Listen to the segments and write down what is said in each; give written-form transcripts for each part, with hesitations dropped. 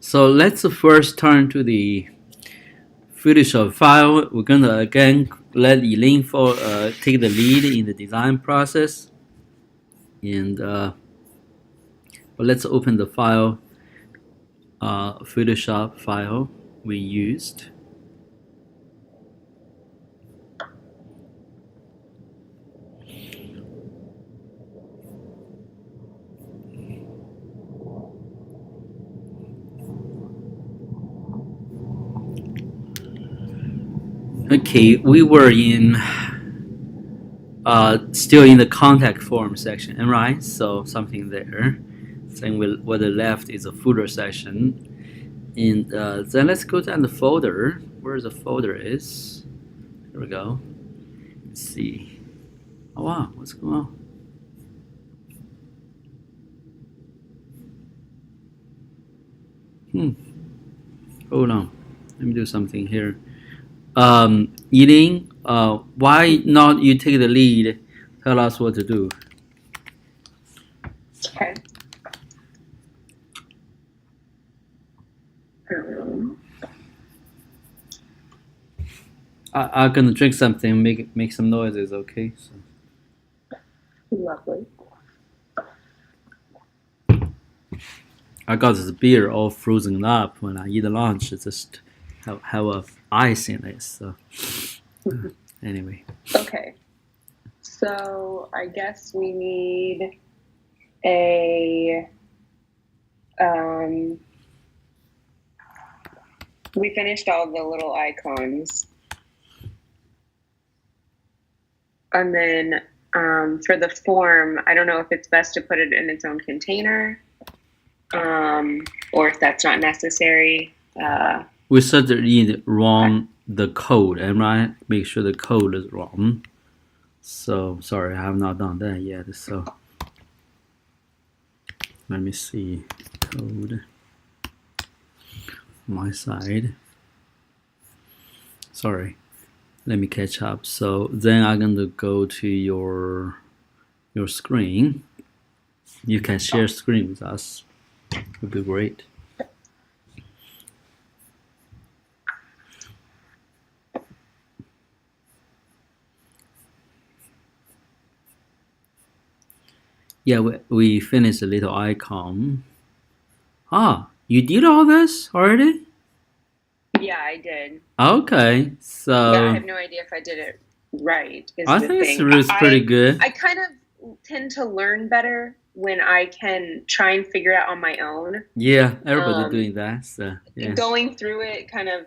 So let's first turn to the Photoshop file. We're gonna again let Elaine take the lead in the design process, and but let's open the file, Photoshop file we used. Okay, we were in still in the contact form section, right? So something there. Saying what the left is a footer section, and then let's go down the folder. Where the folder is? Here we go. Let's see. Oh wow, what's going on? Hold on. Let me do something here. Yilin, why not you take the lead? Tell us what to do. Okay. I'm gonna drink something, make some noises, okay? So Lovely. I got this beer all frozen up when I eat lunch. It just have a ice in it. So anyway. Okay. So I guess we need a. We finished all the little icons. And then for the form, I don't know if it's best to put it in its own container or if that's not necessary. We certainly wrong the code, am I? Make sure the code is wrong. So sorry, I have not done that yet. So let me see code my side. Sorry, let me catch up. So then I'm gonna go to your screen. You can share screen with us. It would be great. Yeah, we finished a little icon. Ah, you did all this already? Yeah, I did. Okay, so But I have no idea if I did it right. Is I the think thing. it's pretty good. I kind of tend to learn better when I can try and figure it out on my own. Yeah, everybody doing that. So yeah, Going through it kind of a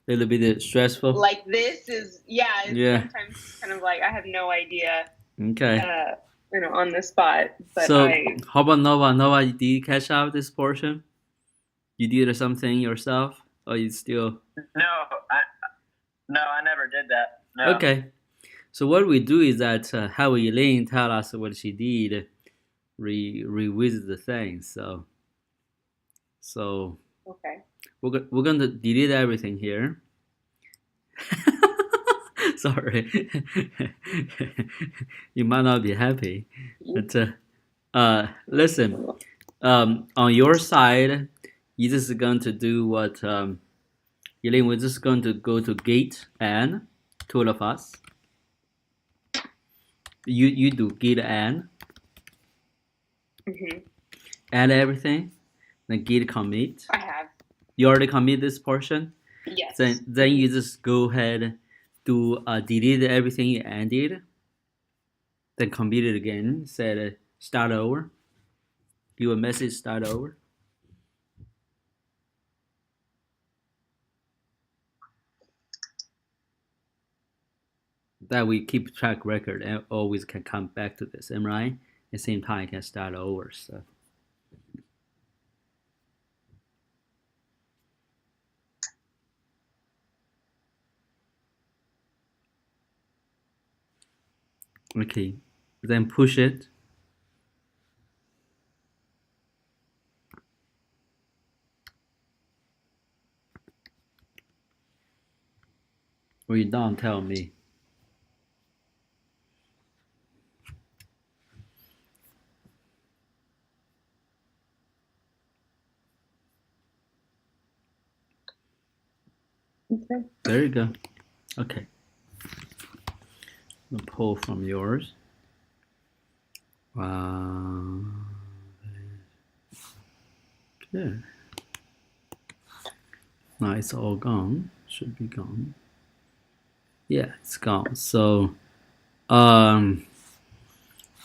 little bit stressful. like this is sometimes kind of like I have no idea. Okay. On the spot. But So how about Nova? Nova, did you catch up this portion? You did something yourself, or you still? No, I never did that. No. Okay. So what we do is that have Elaine tell us what she did, revisit the thing. So okay. we're gonna delete everything here. Sorry, you might not be happy, but listen. On your side, you just going to do what? Elaine, we're just going to go to git and two of us. You do git and add everything, then git commit. I have. You already commit this portion. Yes. Then you just go ahead, do delete everything you added, then commit it again. Said start over. Give a message start over. That we keep track record and always can come back to this, am right? At the same time, you can start over. So. Okay, then push it. Or you don't tell me. Okay. There you go. Okay. We'll pull from yours. Good. Now it's all gone. Should be gone. Yeah, it's gone. So,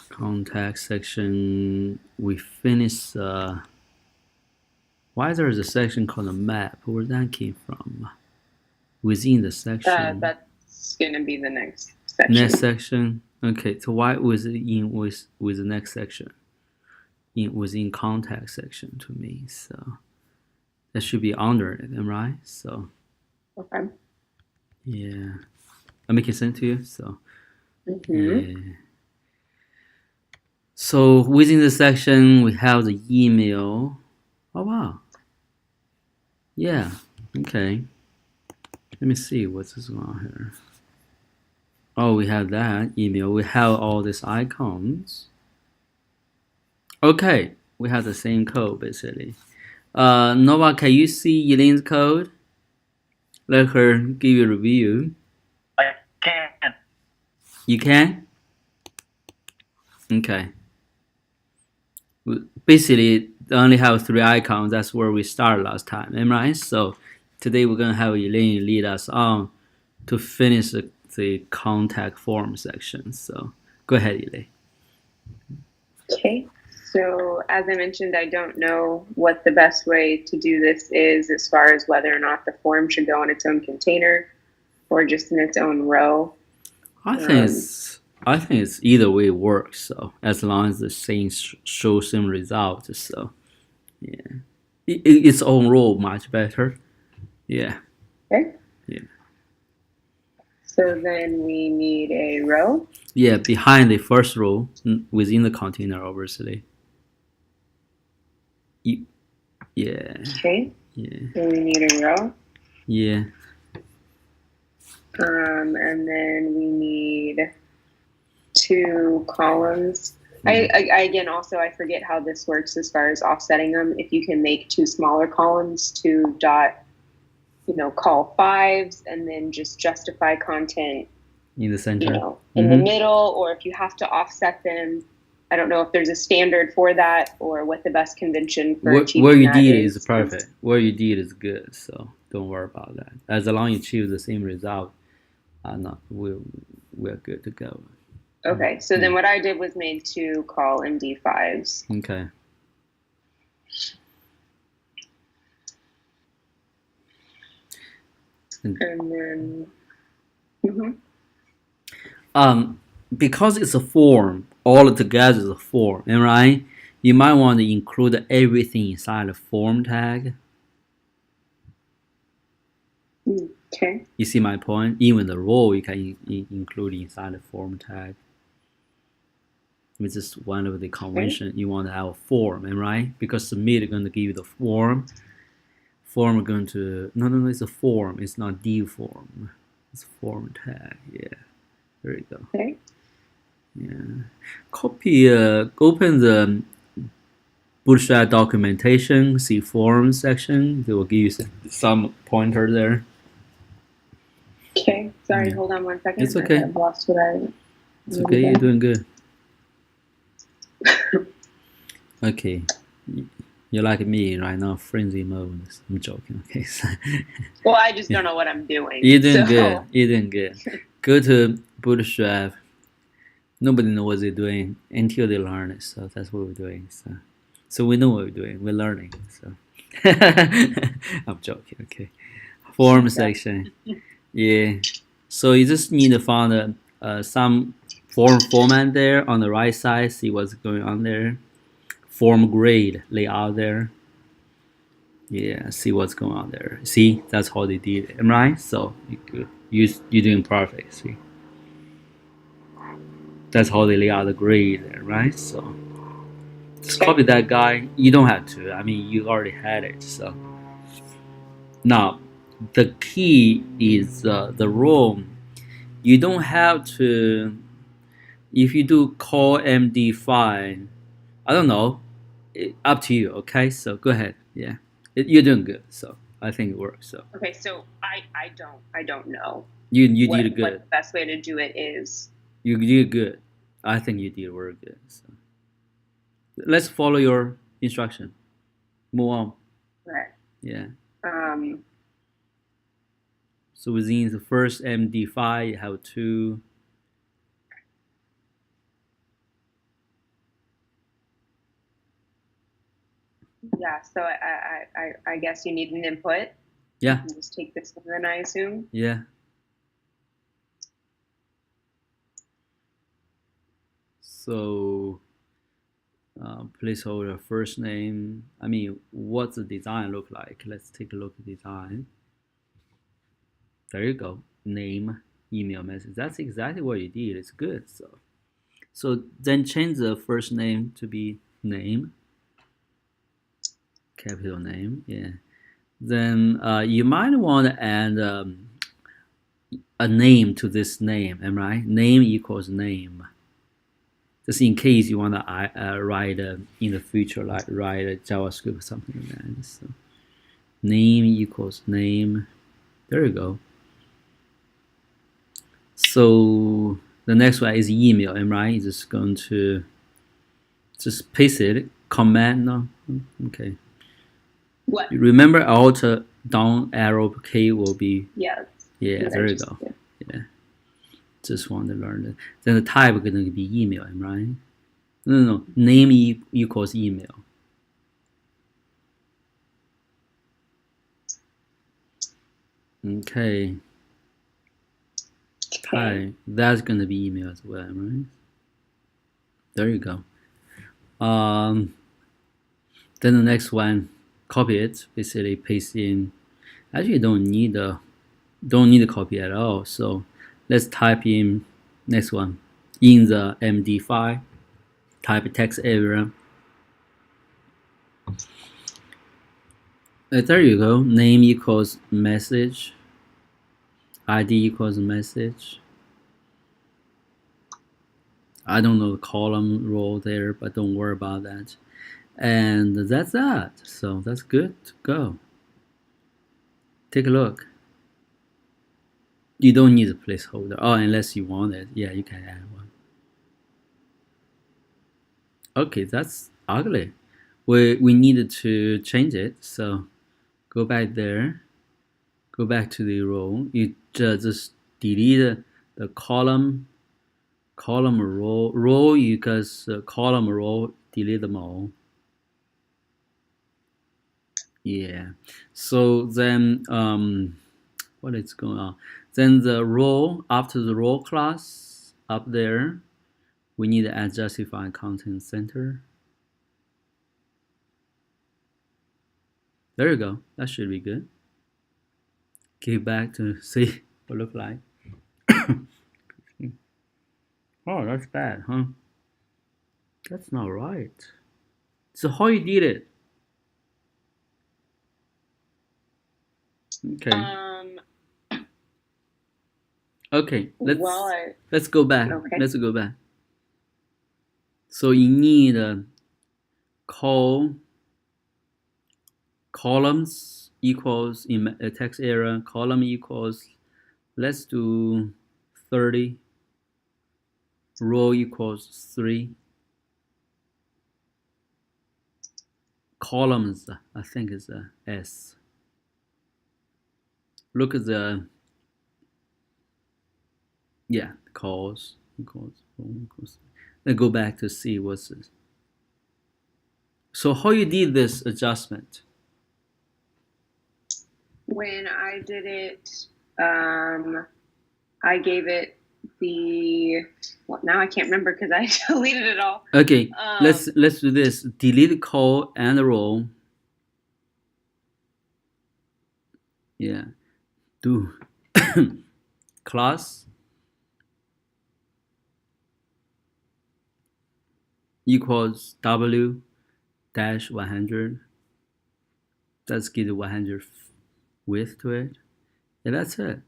contact section. We finished. Why there is a section called a map? Where that came from? Within the section. That's gonna be the next section. Next section. Okay. So why was it in with the next section? Within contact section to me. So that should be under it, am I right? So. Okay. Yeah. I make it sense to you. So. Yeah. So within the section we have the email. Oh wow. Yeah. Okay. Let me see what's this on here. Oh, we have that email. We have all these icons. Okay, we have the same code basically. Nova, can you see Eileen's code? Let her give you a review. I can. You can? Okay. Basically, they only have 3 icons. That's where we started last time, am I right? So today we're gonna have Eileen lead us on to finish the contact form section. So go ahead, Eileen. Okay. So as I mentioned, I don't know what the best way to do this is as far as whether or not the form should go in its own container or just in its own row. I think it's either way works. So as long as the same shows same results. So yeah, its own row much better. Yeah. Okay. Yeah. So then we need a row. Yeah, behind the first row within the container, obviously. Yeah. Okay. Yeah. So we need a row. Yeah. And then we need 2 columns. I again, also, I forget how this works as far as offsetting them. If you can make 2 smaller columns to call 5s and then just justify content In the center. in the middle, or if you have to offset them. I don't know if there's a standard for that or what the best convention for achieving where you that did is. is perfect. Where you did is good, so don't worry about that. As long as you achieve the same result, we're good to go. Okay, so then what I did was made 2 call MD5s. Okay. And then, because it's a form, all together is a form, right? You might want to include everything inside the form tag. Okay. You see my point? Even the row you can include inside the form tag. It's just one of the convention. You want to have a form, right? Because submit is going to give you the form. Form going to no, it's a form. It's not div form. It's form tag. Yeah, there you go. Okay. Yeah, copy. Open the Bootstrap documentation. See form section. They will give you some pointer there. Okay. Sorry. Hold on one second. It's okay. I've lost what I. It's okay. You're doing good. Okay. You're like me right now, frenzy mode. I'm joking, okay? Well, I just don't know what I'm doing. You're doing good. You're doing good. Go to Bootstrap. Nobody knows what they're doing until they learn it. So that's what we're doing. So we know what we're doing. We're learning. So I'm joking, okay? Form section. Yeah. So you just need to find some form format there on the right side. See what's going on there. Form grade layout there. Yeah, see what's going on there. See, that's how they did it, right? So you're doing perfect. See, that's how they lay out the grade there, right? So just copy that guy. You don't have to. I mean, you already had it. So now the key is the row. You don't have to. If you do call MD5, I don't know. Up to you. Okay, so go ahead. Yeah, you're doing good. So I think it works. So Okay, so I don't know. you did What good. the best way to do it is. You did good. I think you did very good. So let's follow your instruction. Move on. Right. Yeah. Um, So within the first MD file, you have two. yeah, so I guess you need an input. Yeah. You can just take this one then, I assume. Yeah. So placeholder first name. I mean, what's the design look like? Let's take a look at design. There you go. Name, email message. That's exactly what you did. It's good. So then change the first name to be name, capital name. Yeah. Then you might want to add a name to this name. Am I right? Name equals name. Just in case you want to write in the future, like write a JavaScript or something like that. So name equals name. There you go. So the next one is email. Am I right? Just going to just paste it. Command. No. Okay. What? Remember, Alt down arrow key will be. Yeah. Yeah. There you go. Yeah. Just want to learn it. Then the type is going to be email. Am I right? No. Name equals email. Okay. Type, that's going to be email as well, right? There you go. Then the next one, copy it. Basically, paste in. Actually, don't need to copy at all. So let's type in next one in the MD file. Type text area. There you go. Name equals message. ID equals message. I don't know the column row there, but don't worry about that. And that's that. So that's good to go. Take a look. You don't need a placeholder. Oh, unless you want it. Yeah, you can add one. Okay, that's ugly. We needed to change it. So go back there. Go back to the row. You just delete the column row. You guys column row, delete them all. Yeah. So then what is going on? Then the row, after the row class up there, we need to add justify content center. There you go. That should be good. Get back to see what it look like. Oh, that's bad, huh? That's not right. So how you did it? Okay. Okay. Let's go back. Okay. Let's go back. So you need columns equals in a text area. Column equals. Let's do 30. Row equals 3. Columns, I think is a S. Look at the calls equals. Then go back to see what's this. So how you did this adjustment? When I did it, I gave it now I can't remember because I deleted it all. Okay, let's do this. Delete call and row. Yeah, do class equals w dash 100. Let's give 100 width to it. Yeah, that's it.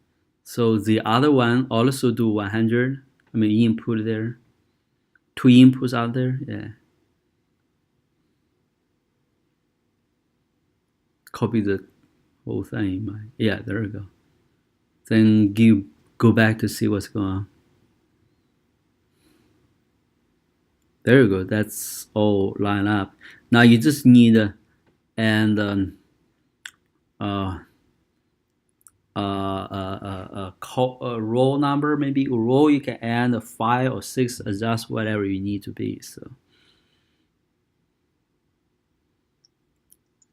So the other one also do 100. I mean input there. 2 inputs out there. Yeah. Copy the whole thing. Yeah, there we go. Then go back to see what's going on. There you go. That's all lined up. Now you just need a row number, maybe a row you can add a 5 or 6, adjust whatever you need to be. So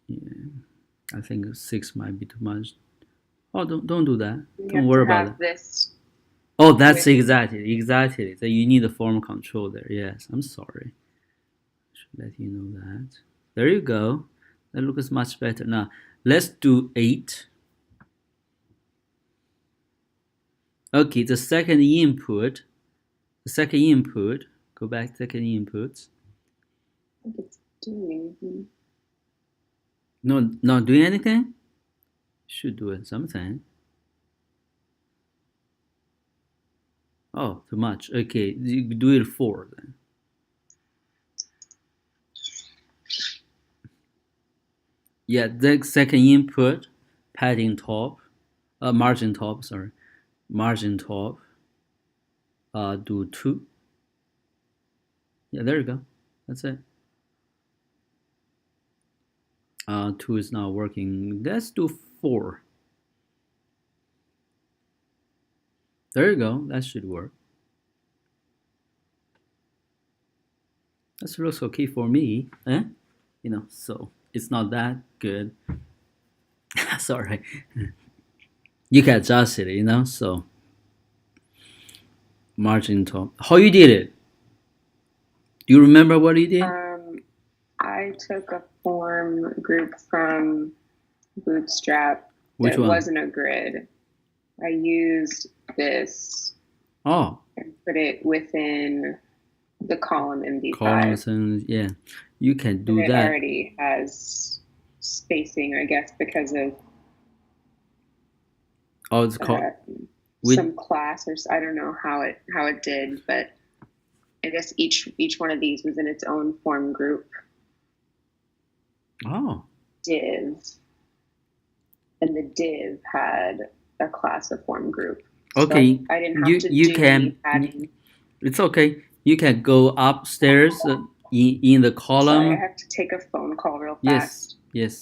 yeah, I think 6 might be too much. Oh, don't do that. Don't worry about that. Oh, that's exactly. So you need a form control there. Yes, I'm sorry. I should let you know that. There you go. That looks much better. Now let's do 8. Okay, the second input. Go back, second input. I think it's doing anything. No, not doing anything? Should do something. Oh, too much. Okay, you do it 4 then. Yeah, the second input, padding top, margin top, sorry. Margin top, do 2. Yeah, there you go. That's it. 2 is not working. Let's do 4. There you go. That should work. That looks okay for me. So it's not that good. Sorry. You can adjust it, so margin top. How you did it? Do you remember what you did? I took a form group from Bootstrap. Which one? It wasn't a grid. I used this and put it within the column MD5. Columns and yeah, you can do and that. It already has spacing, I guess, because of it's called some class, or I don't know how it did, but I guess each one of these was in its own form group. Div, and the div had a class of form group. Okay, so I didn't have to do any padding. It's okay. You can go upstairs in the column. Sorry, I have to take a phone call real fast. Yes.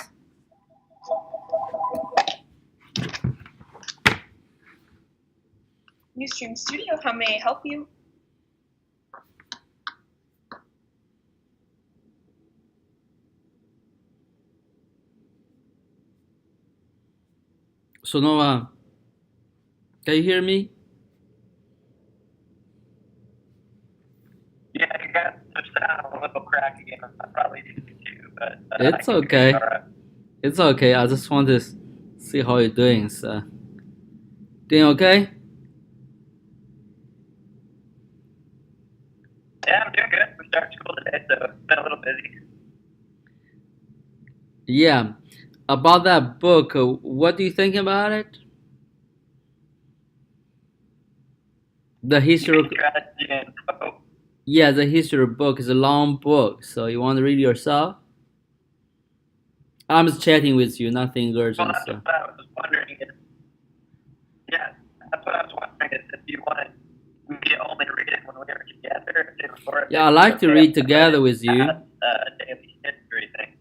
Ustream Studio, how may I help you? Sonova, can you hear me? Yeah, you got the sound a little cracky again. I probably need to, but it's okay. It's okay. I just want to see how you're doing. So, doing okay? Yeah, I'm doing good. We started school today, so it's been a little busy. Yeah. About that book, what do you think about it? The history. Yeah, the history book is a long book, so you want to read yourself? I'm just chatting with you, nothing urgent. Well, that's what I was wondering. That's what I was wondering if you wanted me to only read it when we were together. Yeah, I like to read together with you. Daily history thing.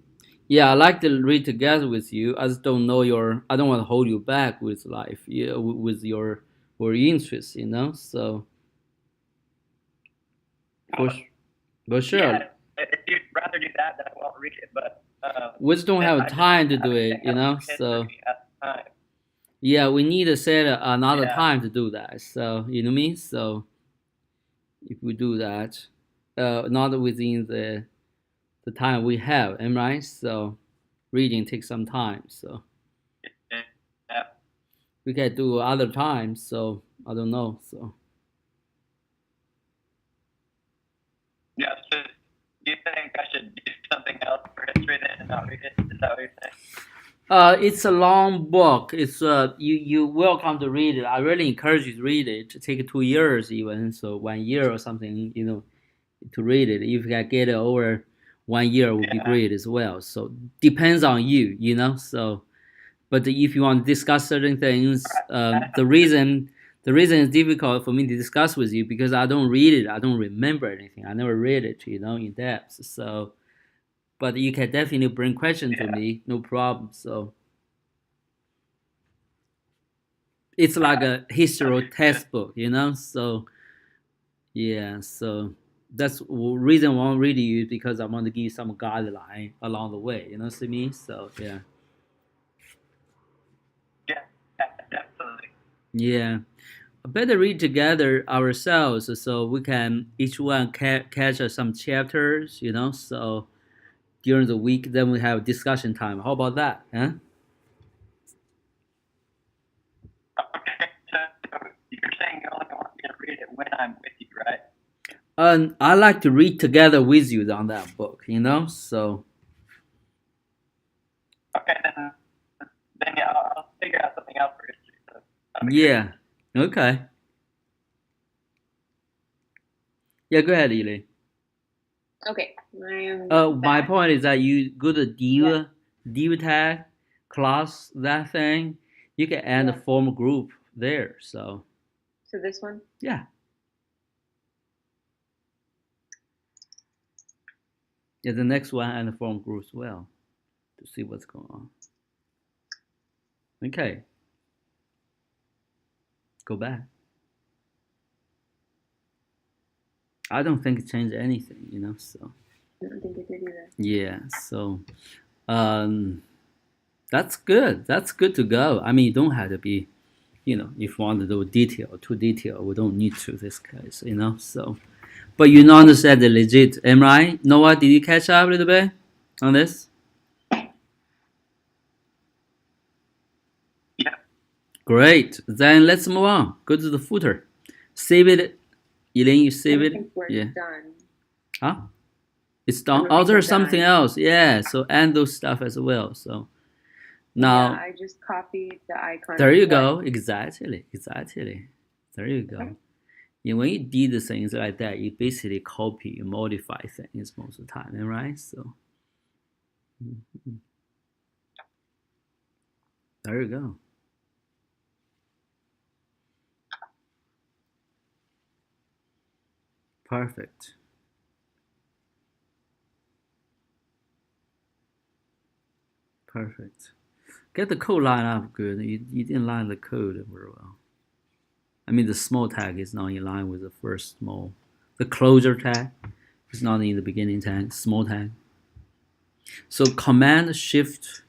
Yeah, I like to read together with you. I just don't know I don't want to hold you back with life, with your interests, so. For sure. Yeah, if you'd rather do that, then I won't read it, but. We just don't have time to do it, so. Yeah, we need to set another time to do that, so, you know what I mean? So, if we do that, not within the time we have, am I right? So reading takes some time, so we can do other times, so I don't know. So so do you think I should do something else for history then and not read it? Is that what you're saying? It's a long book. It's you welcome to read it. I really encourage you to read it. To take 2 years even, so 1 year or something, to read it. If you can get it over 1 year, would be great as well. So depends on you, so But if you want to discuss certain things, the reason it's difficult for me to discuss with you because I don't read it, I don't remember anything, I never read it, in depth. So, but you can definitely bring questions to me, no problem. So it's like a history textbook, So yeah, so that's the reason I want to read you because I want to give you some guideline along the way. You know what I mean? So yeah. Yeah, definitely. Yeah. Better read together ourselves so we can each one catch some chapters, so during the week then we have discussion time. How about that? Huh? Okay, so you're saying you only want me to read it when I'm with you, right? I like to read together with you on that book, so Okay, then yeah, I'll figure out something else for history. So yeah. Okay. Yeah, go ahead, Ely. Okay, I am My back. point is that you go to div tag class that thing, you can add a Yeah. form group there. So So this one? yeah. Yeah, the next one and the form group as well to see what's going on. Okay. Go back. I don't think it changed anything, so I don't think it did either. yeah, so that's good. That's good to go. I mean, you don't have to be, if you want to do too detail, we don't need to this case, so. But you don't understand the legit, am I right? Noah, did you catch up a little bit on this? yeah, Great. Then let's move on. Go to the footer. Save it. Elaine, you I save don't it? think we're Yeah. done. Huh? It's I done. don't Oh, think we're there's something done. else. Yeah. So add those stuff as well. So Yeah, now I just copied the icon. there of you what- go. Exactly. There you go. Okay. When you did things like that, you basically copy, you modify things most of the time, right? So there you go. Perfect. Perfect. Get the code line up good. You didn't line the code very well. I mean, the small tag is not in line with the first small. The closure tag is not in the beginning tag, small tag. So Command Shift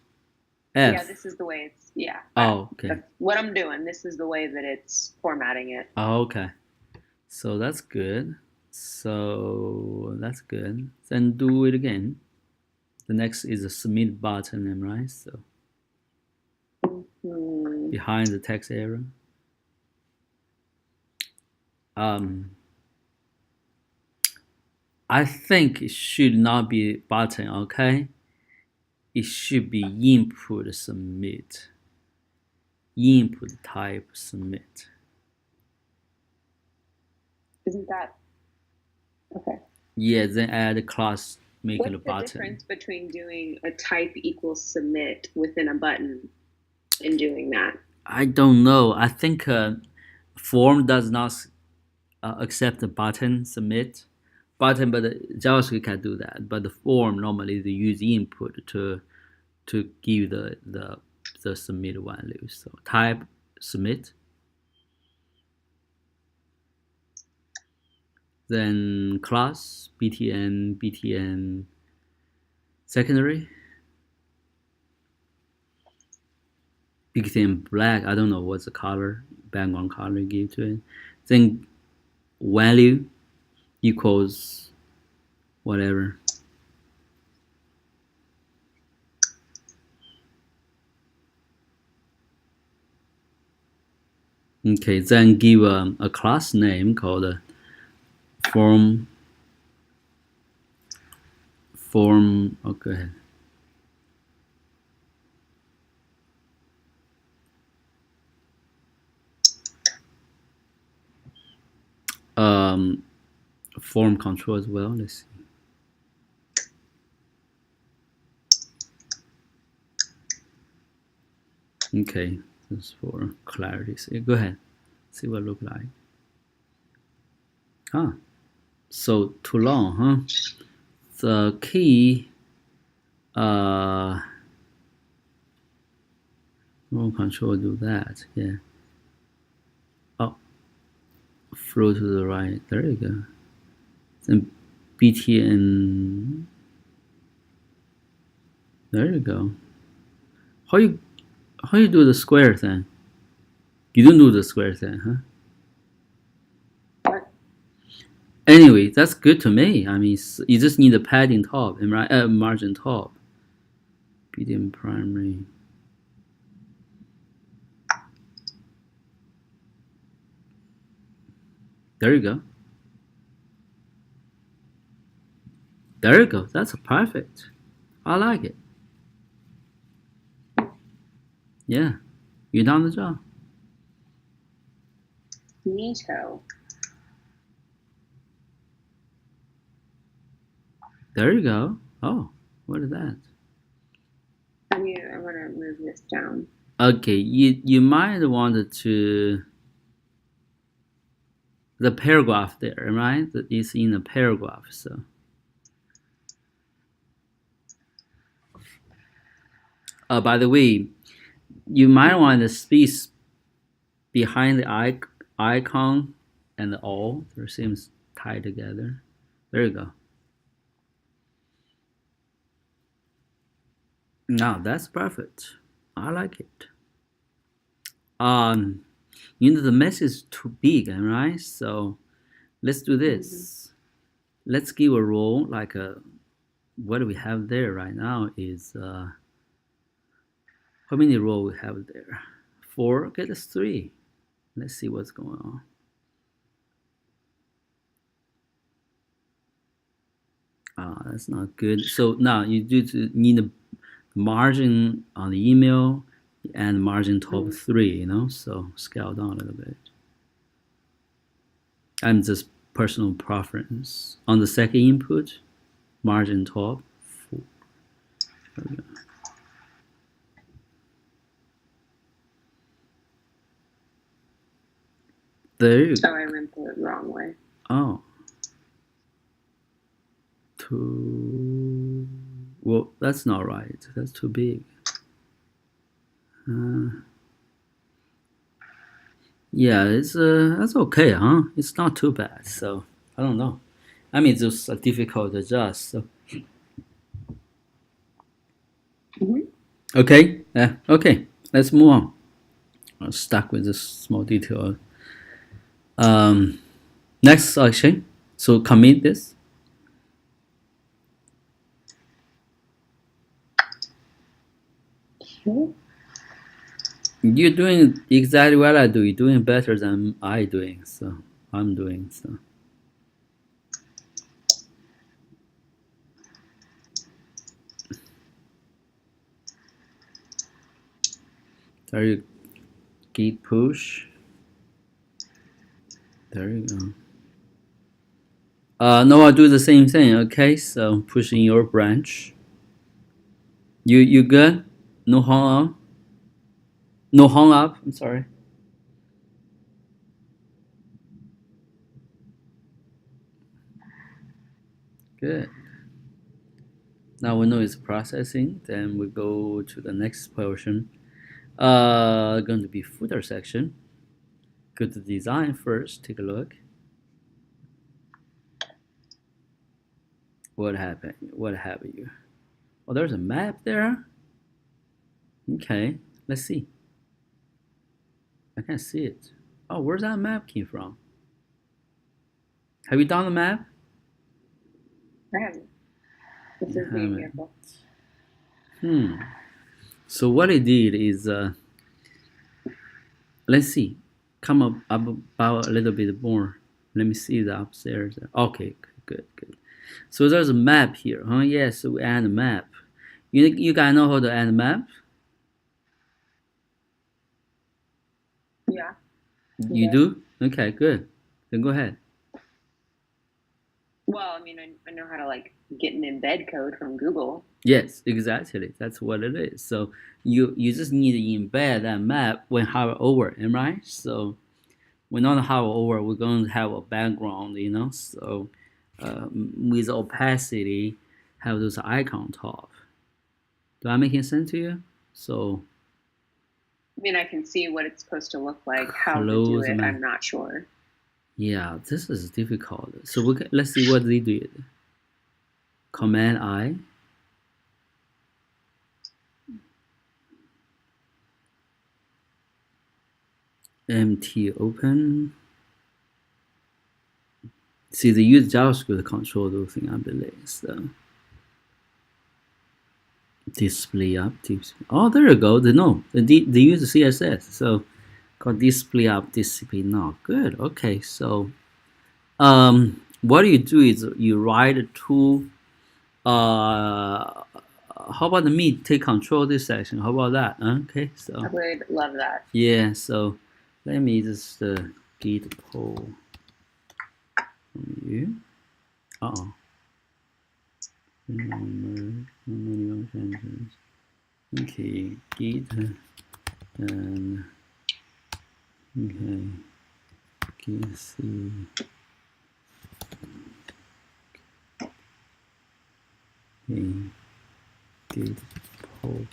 F. Yeah, this is the way it's. Yeah. Oh, okay. That's what I'm doing. This is the way that it's formatting it. Oh, okay. So that's good. Then do it again. The next is a submit button, right? So behind the text area. I think it should not be button, okay? It should be input submit. Input type submit. Isn't that okay? Yeah, then add a class, make What's it a the button. difference between doing a type equals submit within a button and doing that? I don't know. I think form does not accept the button submit button, but JavaScript can do that. But the form normally they use input to give the submit value. So type submit. Then class btn secondary. Btn black. I don't know what's the color, background color you give to it. Then value equals whatever. Okay, then give a class name called form. Oh, go ahead. Form control as well. Let's see. Okay, just for clarity. So go ahead. See what it look like. Ah, so too long, huh? The key, remote control do that. Yeah. Oh, flow to the right. There you go. Then BTN. There you go. How you do the square thing? You don't do the square thing, huh? What? Anyway, that's good to me. I mean, you just need a padding top, right? Margin top. BTN primary. There you go. There you go. That's perfect. I like it. Yeah, you done the job. Neato. There you go. Oh, what is that? I'm gonna move this down. Okay, you might want to the paragraph there, right? That is in a paragraph, so. By the way, you might want the space behind the icon and the all. There seems tied together. There you go. Now that's perfect. I like it. The mess is too big, right? So let's do this. Let's give a role like what we have there right now is how many rows we have there? 4. Okay, that's 3. Let's see what's going on. That's not good. So now you do need a margin on the email and margin top 3, so scale down a little bit. And just personal preference. On the second input, margin top 4. Okay. There you go. Oh, I went the wrong way. Oh. Well, that's not right. That's too big. Yeah, it's that's okay, huh? It's not too bad. So I don't know. I mean, it's just difficult to adjust. So. Okay. Okay. Let's move on. I'm stuck with this small detail. Next section. So commit this. You're doing exactly what I do. You're doing better than I'm doing. So. There you git push. There you go. Now I'll do the same thing. Okay, so pushing your branch. You good? No hung up. No hung up. I'm sorry. Good. Now we know it's processing. Then we go to the next portion. Going to be footer section. Go to design first. Take a look. What happened? What have you? Oh, there's a map there. Okay, let's see. I can't see it. Oh, where's that map came from? Have you done the map? I haven't. This is the example. So what it did is, let's see, come up about a little bit more. Let me see the upstairs. Okay, good. So there's a map here, huh? Yes, so we add a map. You guys know how to add a map? Yeah. You do? Okay, good. Then go ahead. Well, I mean, I know how to like get an embed code from Google. Yes, exactly. That's what it is. So you just need to embed that map when hover over it, right? So when not hover over, we're going to have a background, you know. So with opacity, have those icon on top. Do I making sense to you? So I mean, I can see what it's supposed to look like. How to do close it, map. I'm not sure. Yeah, this is difficult. So let's see what they did. Command I. MT open. See, they use JavaScript to control those things, I believe. So display up. Oh, there you go. They use CSS. So called display up, display now. Good. Okay. So what you do is you write to how about me take control of this section? How about that? Okay. So I would love that. yeah. So let me just git pull from you. Uh-oh. Okay, git and okay, git c. Okay, git pull.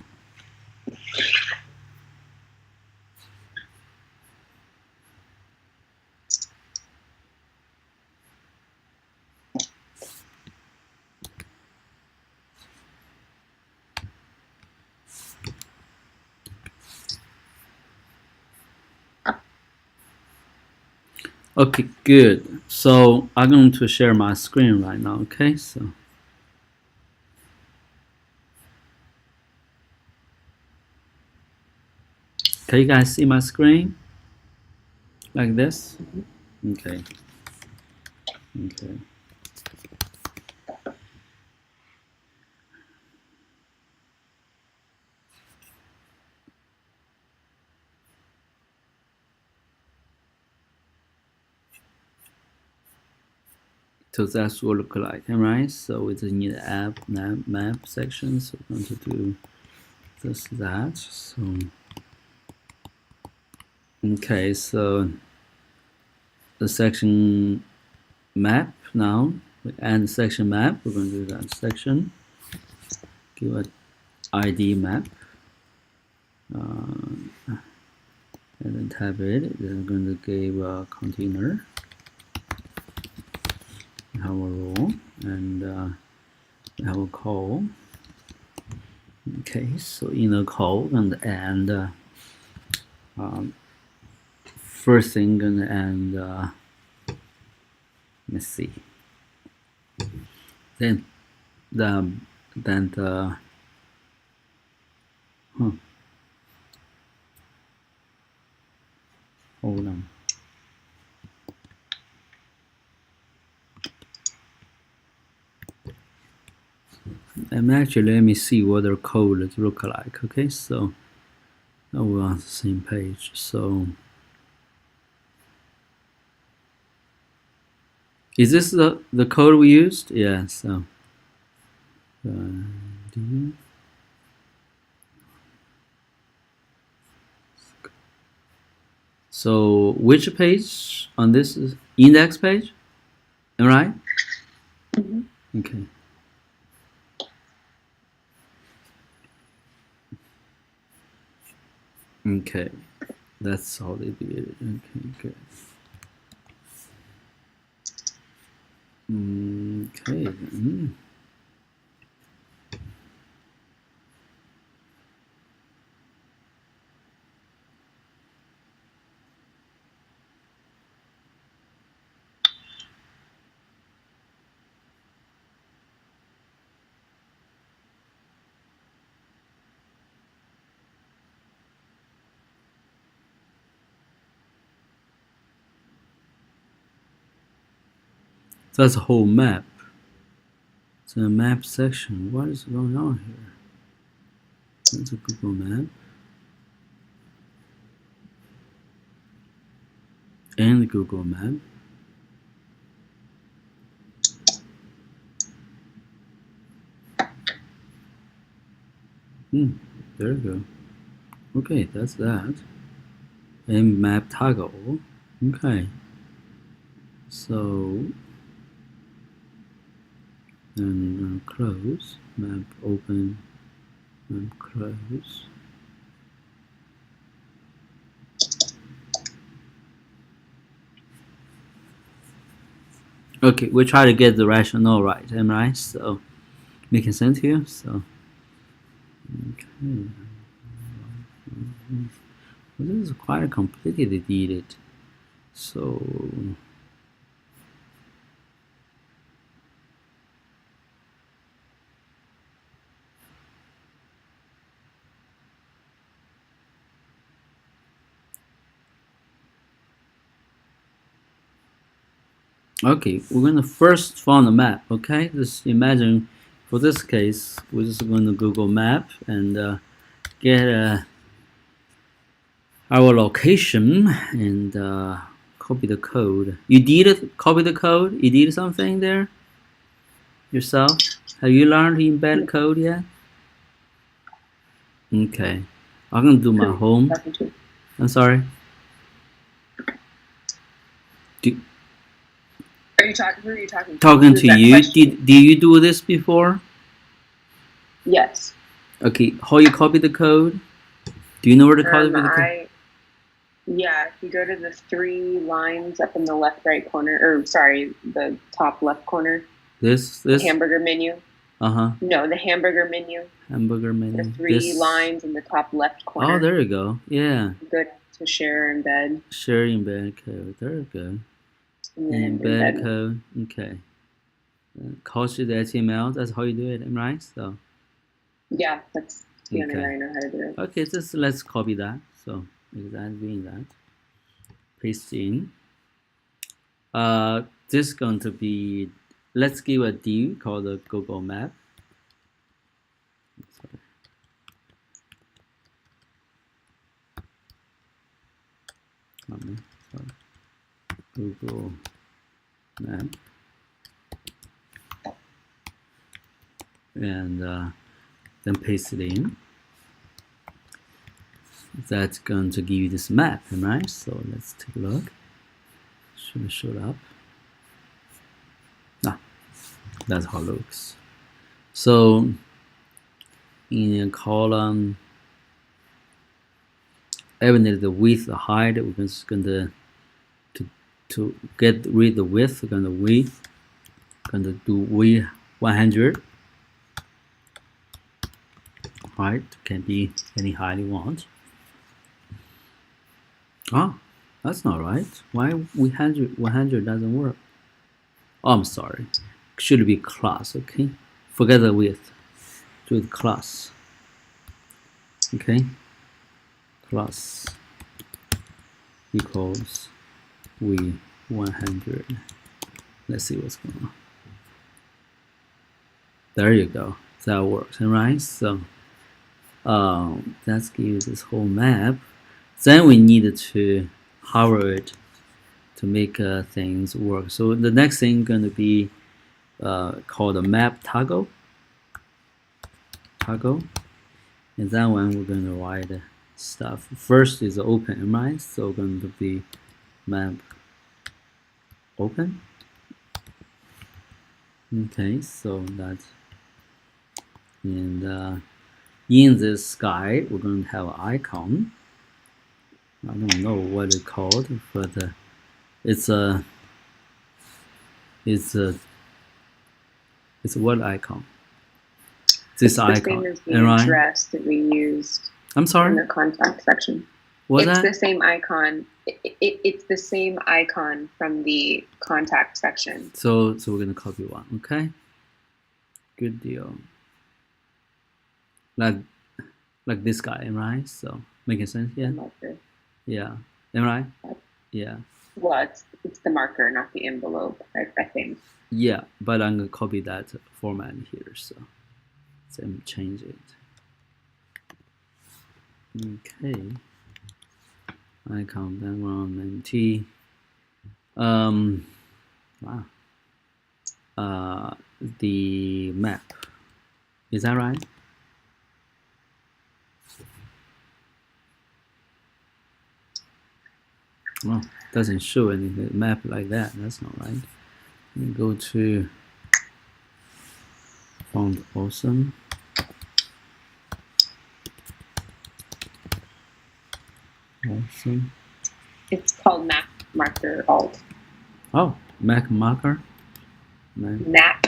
Okay, good. So I'm going to share my screen right now. Okay, so can you guys see my screen like this? Okay. Okay. So that's what it look like, right? So we just need app map section. So we're going to do just that. So okay, so the section map now. We add section map. We're going to do that section. Give it ID map. And then type it. Then I'm going to give a container. Have a row and have a call. Okay, so in the call and first thing and let's see. Then the hold on. And actually, let me see what their code look like. Okay, so now we're on the same page. So is this the code we used? Yeah. So which page on this is index page? Am I right? Mm-hmm. Okay. Okay, that's how they did it. Okay, good. Okay. That's a whole map. It's a map section. What is going on here? That's a Google map. And Google map. There you go. Okay, that's that. And map toggle. Okay. So, and close. Map open and close. Okay, we try to get the rationale right, am I right? So, making sense here. So, okay. Well, this is quite complicated. So, okay, we're gonna first find the map. Okay, just imagine for this case, we're just going to Google Map and get our location and copy the code. You did copy the code? You did something there yourself? Have you learned to embed code yet? Okay, I'm gonna do my home. I'm sorry. Are you talking? Who are you talking to? Talking to you. Did you do this before? Yes. Okay, how you copy the code? Do you know where to copy the code? Yeah, if you go to the 3 lines up in the left right corner, or sorry, the top left corner. This hamburger menu. No, the hamburger menu. Hamburger menu. The 3 lines in the top left corner. Oh, there you go. Yeah. Go to share embed. Share embed code. There you go. Embed code. Okay. Culture the HTML. That's how you do it, right? So. Yeah, that's the only way I know how to do it. Okay, just let's copy that. So exactly doing that. Paste in. This is going to be. Let's give a div called the Google Map. Sorry. Google Map. And then paste it in. That's going to give you this map, right? So let's take a look. Should have showed up. That's how it looks. So in a column, even the width, the height, we're just going to get rid of the width. We're going to do width 100. Height can be any height you want. Oh, that's not right. Why 100 doesn't work? Oh, I'm sorry. Should be class. Okay, forget the width. Do the class. Okay, class equals width 100. Let's see what's going on. There you go. That works, right? So let's give you this whole map. Then we need to hover it to make things work. So the next thing is going to be called a map toggle. And that one we're going to write stuff. First is open, right? So going to be map open. Okay, so that's and in this guide we're going to have an icon. I don't know what it's called, but it's a what icon? This icon. Same as the address that we used. I'm sorry. In the contact section. It's the same icon. It's the same icon from the contact section. So we're gonna copy one. Okay. Good deal. Like this guy, right? So making sense? Yeah. Yeah. Am I right? Yeah. Well, it's the marker, not the envelope, I think. Yeah, but I'm gonna copy that format here, so change it. Okay. Icon background empty. Wow. The map. Is that right? Oh, doesn't show any map like that. That's not right. Let me go to font awesome. Awesome. It's called map marker alt. Oh, Mac marker. Map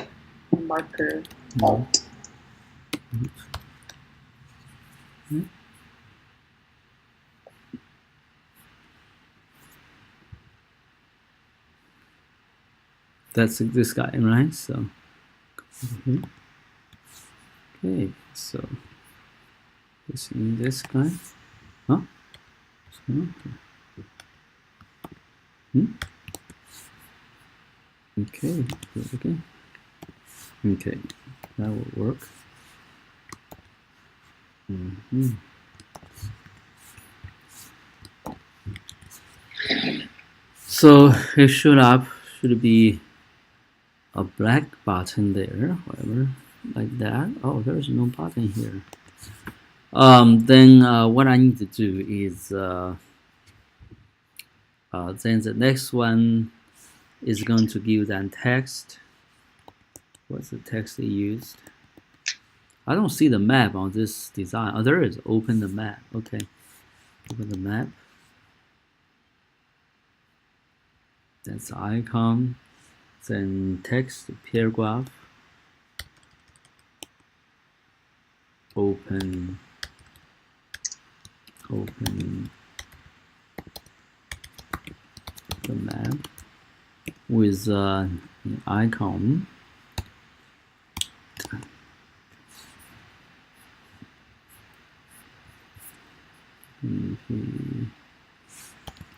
marker alt. That's this guy, right? So, okay, so this in this guy. Huh? Okay, do it again. Okay, that will work. So it should be a black button there, whatever, like that. Oh, there's no button here. Then what I need to do is then the next one is going to give them text. What's the text they used? I don't see the map on this design. Oh, there is. Open the map. Okay, open the map. That's the icon. Then text paragraph. Open the map with an icon.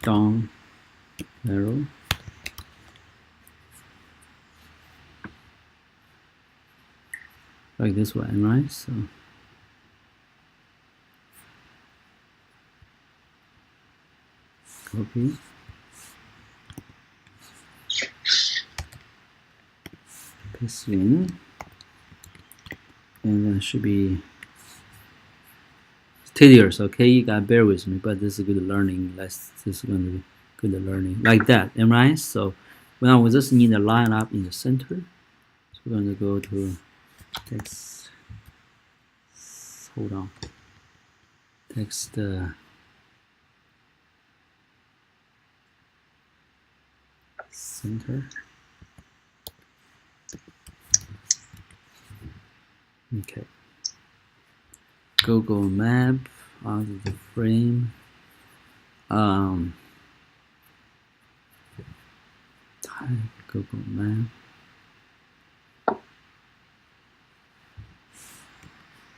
Down arrow. Like this one, right? So copy. Paste in. And then should be tedious, okay? You gotta bear with me, but this is good learning. This is going to be good learning. Like that, am I right? So now we just need a line up in the center. So we're going to go to text. Hold on. Text. Center. Okay. Google Map out of the frame. Type Google Map.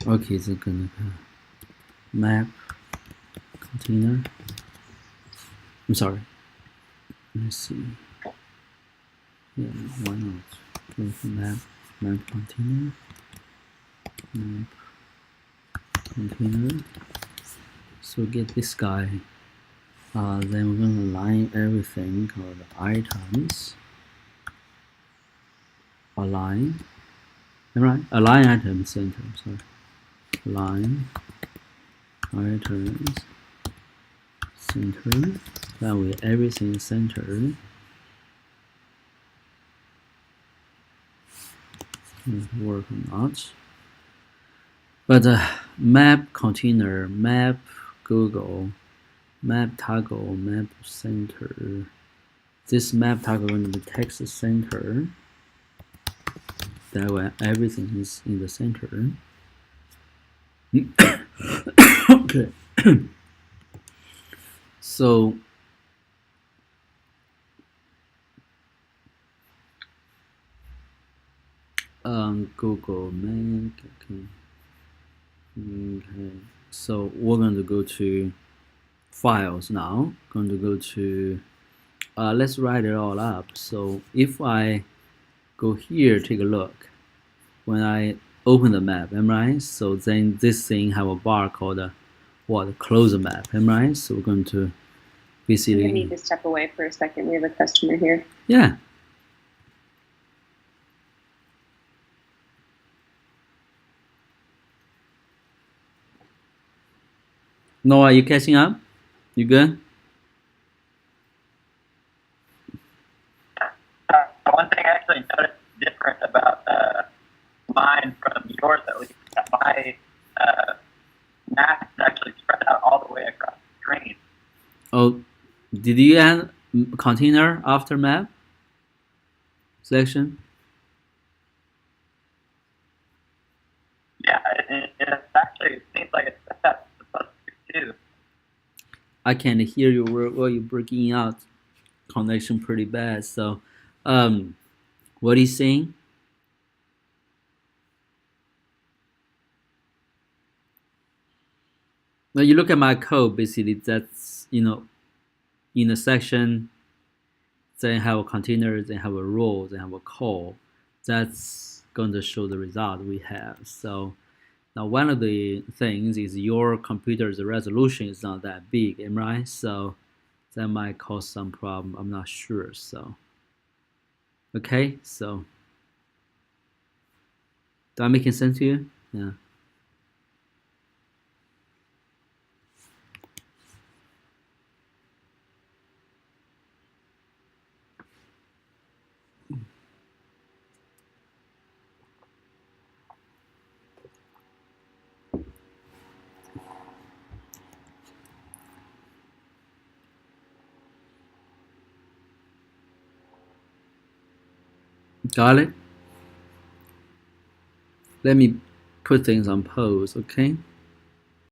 Okay, so gonna map container. I'm sorry. Let me see. Yeah, why not? Go to map container. Map container. So get this guy. Then we're gonna align everything called items. Align. Alright, align item center. Sorry. Align items center. That way everything is centered. Work or not. But map container, map Google, map toggle, map center. This map toggle going to be text center. That way everything is in the center. Okay. So Google Mac. Okay. Okay. So we're going to go to files now. Going to go to let's write it all up. So if I go here, take a look. When I open the map, am I right? So then this thing have a bar called what? Close the map, am I right? So we're going to basically. You need to step away for a second. We have a customer here. Yeah. Noah, you catching up? You good? one thing I actually noticed different about mine from yours, at least, that my map is actually spread out all the way across the screen. Oh, did you add container after map section? Yeah, it actually seems like that's supposed to too. I can't hear you. Well, you're breaking out. Connection pretty bad. So, what are you saying? Now you look at my code. Basically, that's in a section. Then have a container. Then have a row. Then have a call. That's going to show the result we have. So now one of the things is your computer's resolution is not that big, am I right? So that might cause some problem. I'm not sure. So okay. So that making sense to you? Yeah. Got it? Let me put things on pause, okay?